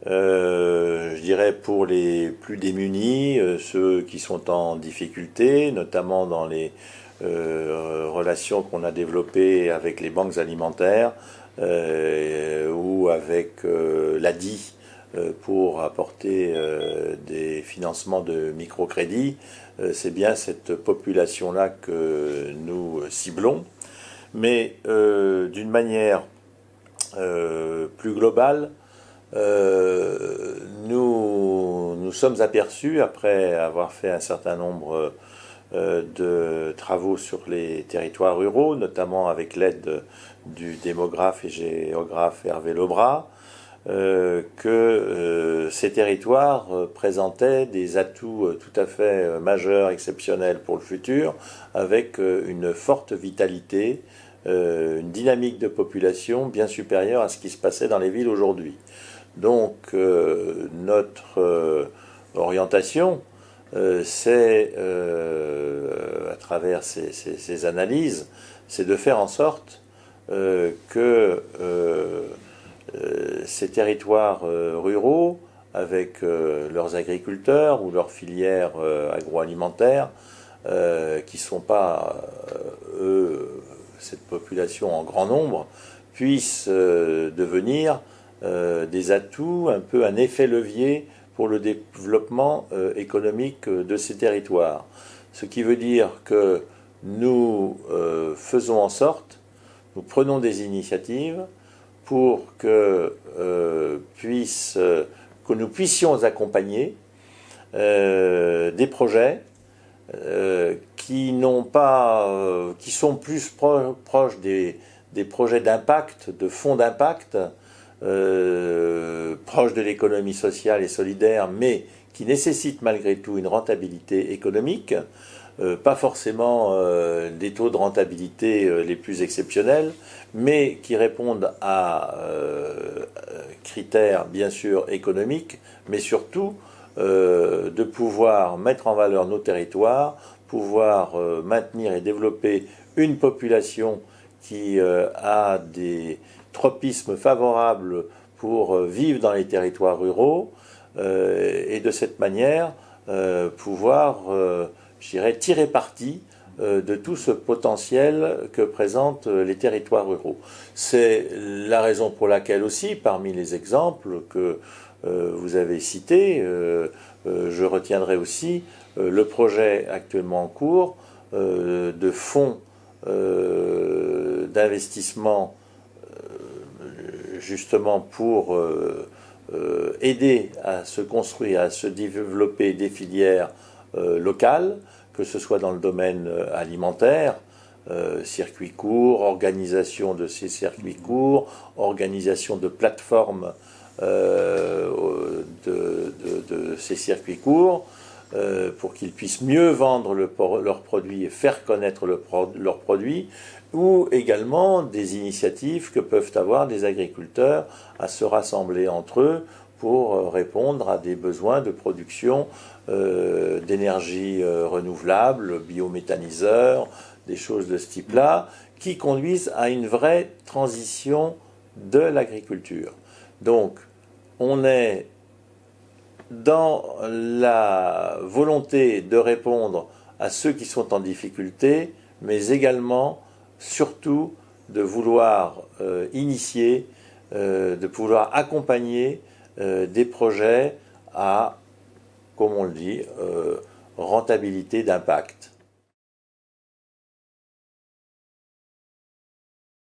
Je dirais pour les plus démunis, ceux qui sont en difficulté, notamment dans les relations qu'on a développées avec les banques alimentaires ou avec l'ADI pour apporter des financements de microcrédit. C'est bien cette population-là que nous ciblons. Mais d'une manière plus globale, nous sommes aperçus, après avoir fait un certain nombre de travaux sur les territoires ruraux, notamment avec l'aide du démographe et géographe Hervé Lebras, que ces territoires présentaient des atouts tout à fait majeurs, exceptionnels pour le futur, avec une forte vitalité, une dynamique de population bien supérieure à ce qui se passait dans les villes aujourd'hui. Donc notre orientation, c'est, à travers ces analyses, c'est de faire en sorte que ces territoires ruraux, avec leurs agriculteurs ou leurs filières agroalimentaires, qui ne sont pas, cette population en grand nombre, puissent devenir des atouts, un peu un effet levier pour le développement économique de ces territoires. Ce qui veut dire que nous faisons en sorte, nous prenons des initiatives pour que nous puissions accompagner des projets qui sont plus proches des projets d'impact, de fonds d'impact, proches de l'économie sociale et solidaire, mais qui nécessitent malgré tout une rentabilité économique, pas forcément des taux de rentabilité les plus exceptionnels, mais qui répondent à critères bien sûr économiques, mais surtout de pouvoir mettre en valeur nos territoires, pouvoir maintenir et développer une population qui a des tropismes favorables pour vivre dans les territoires ruraux et de cette manière pouvoir, je dirais, tirer parti de tout ce potentiel que présentent les territoires ruraux. C'est la raison pour laquelle aussi, parmi les exemples que vous avez cités, je retiendrai aussi le projet actuellement en cours de fonds d'investissement justement pour aider à se construire, à se développer des filières locales, que ce soit dans le domaine alimentaire, circuits courts, organisation de ces circuits courts, organisation de plateformes de ces circuits courts, pour qu'ils puissent mieux vendre leurs produits et faire connaître leurs produits, ou également des initiatives que peuvent avoir des agriculteurs à se rassembler entre eux pour répondre à des besoins de production d'énergie renouvelable, biométhaniseurs, des choses de ce type-là, qui conduisent à une vraie transition de l'agriculture. Donc, on est dans la volonté de répondre à ceux qui sont en difficulté, mais également, surtout, de vouloir initier, de pouvoir accompagner des projets à, comme on le dit, rentabilité d'impact.